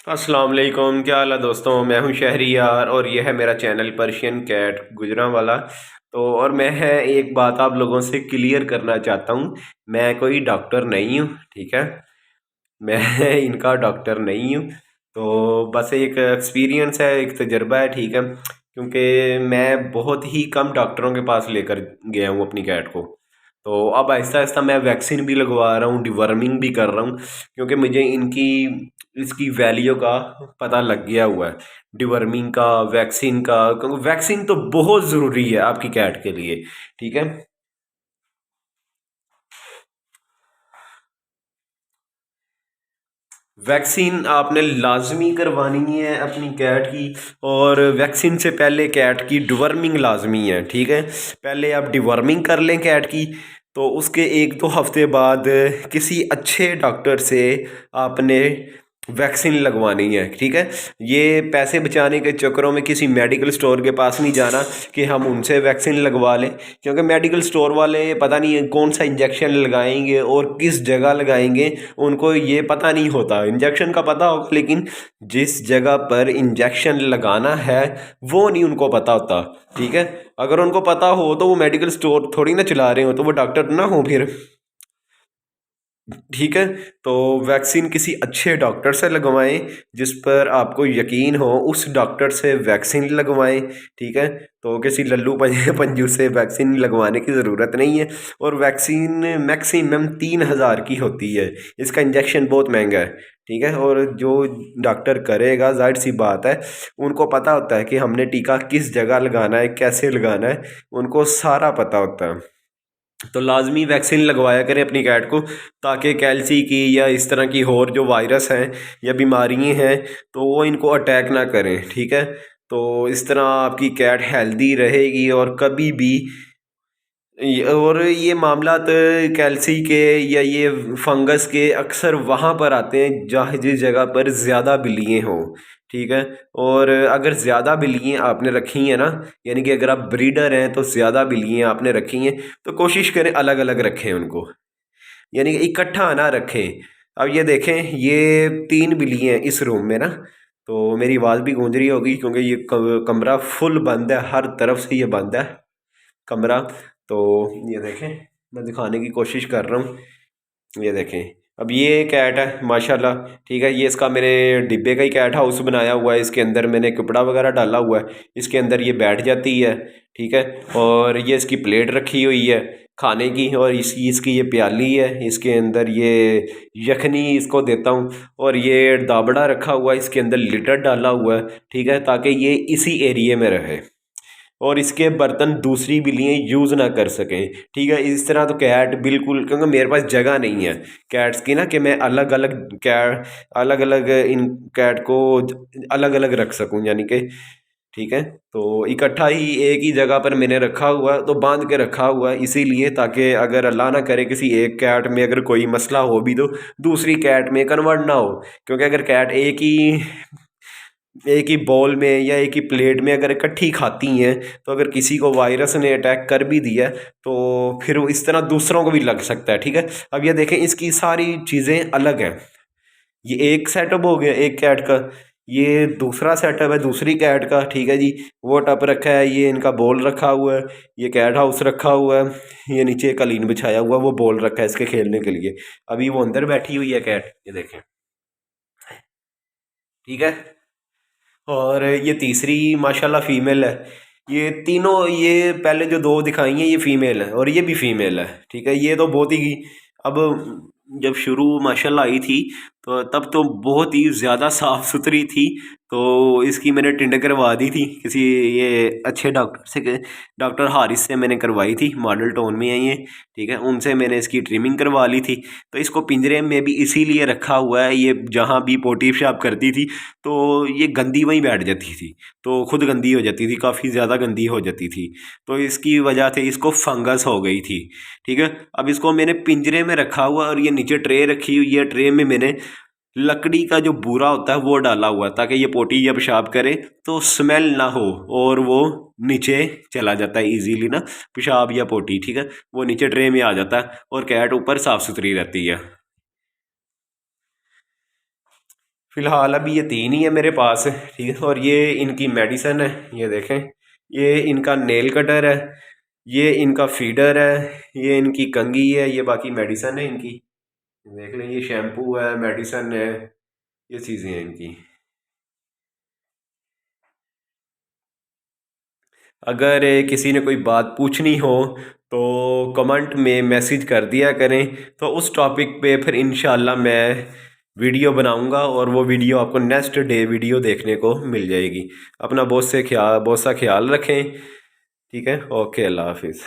अस्सलाम वालेकुम, क्या हाल है दोस्तों। मैं हूं शहरियार और यह है मेरा चैनल पर्शियन कैट गुजरांवाला। तो और मैं है एक बात आप लोगों से क्लियर करना चाहता हूं। मैं कोई डॉक्टर नहीं हूं, ठीक है। मैं इनका डॉक्टर नहीं हूं। तो बस एक एक्सपीरियंस है, एक तजर्बा है, ठीक है। क्योंकि मैं बहुत ही कम डॉक्टरों के पास लेकर गया हूं अपनी कैट को। तो अब आहिस्ता आहिस्ता मैं वैक्सीन भी लगवा रहा हूँ, डिवर्मिंग भी कर रहा हूँ। क्योंकि मुझे इनकी इसकी वैल्यू का पता लग गया हुआ है। डिवर्मिंग का, वैक्सीन का, क्योंकि वैक्सीन तो बहुत ज़रूरी है आपकी कैट के लिए, ठीक है। वैक्सीन आपने लाजमी करवानी है अपनी कैट की। और वैक्सीन से पहले कैट की डिवर्मिंग लाजमी है, ठीक है। पहले आप डिवर्मिंग कर लें कैट की। तो उसके एक दो हफ्ते बाद किसी अच्छे डॉक्टर से आपने वैक्सीन लगवानी है, ठीक है। ये पैसे बचाने के चक्करों में किसी मेडिकल स्टोर के पास नहीं जाना कि हम उनसे वैक्सीन लगवा लें। क्योंकि मेडिकल स्टोर वाले पता नहीं है कौन सा इंजेक्शन लगाएंगे और किस जगह लगाएंगे। उनको ये पता नहीं होता। इंजेक्शन का पता होगा लेकिन जिस जगह पर इंजेक्शन लगाना है वो नहीं उनको पता होता, ठीक है। अगर उनको पता हो तो वो मेडिकल स्टोर थोड़ी ना चला रहे हो, तो वो डॉक्टर ना हो फिर, ठीक है। तो वैक्सीन किसी अच्छे डॉक्टर से लगवाएं, जिस पर आपको यकीन हो उस डॉक्टर से वैक्सीन लगवाएं, ठीक है। तो किसी लल्लू पंजू से वैक्सीन लगवाने की ज़रूरत नहीं है। और वैक्सीन मैक्सिमम 3,000 की होती है। इसका इंजेक्शन बहुत महंगा है, ठीक है। और जो डॉक्टर करेगा जाहिर सी बात है उनको पता होता है कि हमने टीका किस जगह लगाना है, कैसे लगाना है, उनको सारा पता होता है। तो लाजमी वैक्सीन लगवाया करें अपनी कैट को, ताकि कैल्सी की या इस तरह की और जो वायरस हैं या बीमारियाँ हैं तो वो इनको अटैक ना करें, ठीक है। तो इस तरह आपकी कैट हेल्दी रहेगी। और कभी भी और ये मामलात कैल्सी के या ये फंगस के अक्सर वहाँ पर आते हैं जहाँ जिस जगह पर ज़्यादा बिल्लियाँ हों, ठीक है। और अगर ज़्यादा बिल्लियाँ आपने रखी हैं ना, यानी कि अगर आप ब्रीडर हैं तो ज़्यादा बिल्लियाँ आपने रखी हैं, तो कोशिश करें अलग अलग रखें उनको, यानी कि इकट्ठा ना रखें। अब ये देखें, ये 3 बिल्लियाँ हैं इस रूम में ना। तो मेरी आवाज़ भी गूंज रही होगी क्योंकि ये कमरा फुल बंद है, हर तरफ से ये बंद है कमरा। तो ये देखें, मैं दिखाने की कोशिश कर रहा हूँ। ये देखें, अब ये कैट है माशाल्लाह, ठीक है। ये इसका मैंने डिब्बे का ही कैट हाउस बनाया हुआ है। इसके अंदर मैंने कपड़ा वगैरह डाला हुआ है। इसके अंदर ये बैठ जाती है, ठीक है। और ये इसकी प्लेट रखी हुई है खाने की, और इसकी इसकी ये प्याली है, इसके अंदर ये यखनी इसको देता हूँ। और ये दाबड़ा रखा हुआ है, इसके अंदर लिटर डाला हुआ है, ठीक है, ताकि ये इसी एरिए में रहे और इसके बर्तन दूसरी बिल्लियाँ यूज़ ना कर सकें, ठीक है। इस तरह तो कैट बिल्कुल, क्योंकि मेरे पास जगह नहीं है कैट्स की ना कि मैं अलग अलग कैट अलग अलग इन कैट को अलग अलग रख सकूं, यानी कि, ठीक है। तो इकट्ठा ही एक ही जगह पर मैंने रखा हुआ है, तो बांध के रखा हुआ है इसीलिए, ताकि अगर अल्लाह ना करे किसी एक कैट में अगर कोई मसला हो भी तो दूसरी कैट में कन्वर्ट ना हो। क्योंकि अगर कैट एक ही बॉल में या एक ही प्लेट में अगर इकट्ठी खाती हैं तो अगर किसी को वायरस ने अटैक कर भी दिया तो फिर वो इस तरह दूसरों को भी लग सकता है, ठीक है। अब ये देखें, इसकी सारी चीज़ें अलग हैं। ये एक सेटअप हो गया एक कैट का, ये दूसरा सेटअप है दूसरी कैट का, ठीक है जी। वो टप रखा है, ये इनका बॉल रखा हुआ है, ये कैट हाउस रखा हुआ है, ये नीचे कालीन बिछाया हुआ है, वो बॉल रखा है इसके खेलने के लिए। अभी वो अंदर बैठी हुई है कैट, ये देखें, ठीक है। और ये तीसरी माशाल्लाह फीमेल है। ये तीनों, ये पहले जो दो दिखाई हैं ये फीमेल है और ये भी फीमेल है, ठीक है। ये तो बहुत ही, अब जब शुरू माशाल्लाह आई थी तो तब तो बहुत ही ज़्यादा साफ़ सुथरी थी। तो इसकी मैंने टिंड करवा दी थी किसी ये अच्छे डॉक्टर से, डॉक्टर हारिस से मैंने करवाई थी। मॉडल टाउन में है ये, ठीक है। उनसे मैंने इसकी ट्रिमिंग करवा ली थी। तो इसको पिंजरे में भी इसीलिए रखा हुआ है, ये जहाँ भी पोटी पेशाब करती थी तो ये गंदी वहीं बैठ जाती थी, तो खुद गंदी हो जाती थी, काफ़ी ज़्यादा गंदी हो जाती थी। तो इसकी वजह से इसको फंगस हो गई थी, ठीक है। अब इसको मैंने पिंजरे में रखा हुआ और ये नीचे ट्रे रखी हुई है। ट्रे में मैंने लकड़ी का जो बूरा होता है वो डाला हुआ है, ताकि ये पोटी या पेशाब करे तो स्मेल ना हो और वो नीचे चला जाता है इजीली ना, पेशाब या पोटी, ठीक है। वो नीचे ट्रे में आ जाता है और कैट ऊपर साफ़ सुथरी रहती है। फ़िलहाल अभी ये 3 ही है मेरे पास, ठीक है। और ये इनकी मेडिसन है, ये देखें। ये इनका नेल कटर है, ये इनका फीडर है, ये इनकी कंघी है, ये बाकी मेडिसन है इनकी। देख लें, ये शैम्पू है, मेडिसन है, ये चीज़ें हैं इनकी। अगर किसी ने कोई बात पूछनी हो तो कमेंट में मैसेज कर दिया करें, तो उस टॉपिक पे फिर इंशाल्लाह मैं वीडियो बनाऊंगा और वो वीडियो आपको नेक्स्ट डे वीडियो देखने को मिल जाएगी। अपना बहुत सा ख्याल रखें, ठीक है। ओके, अल्लाह हाफिज़।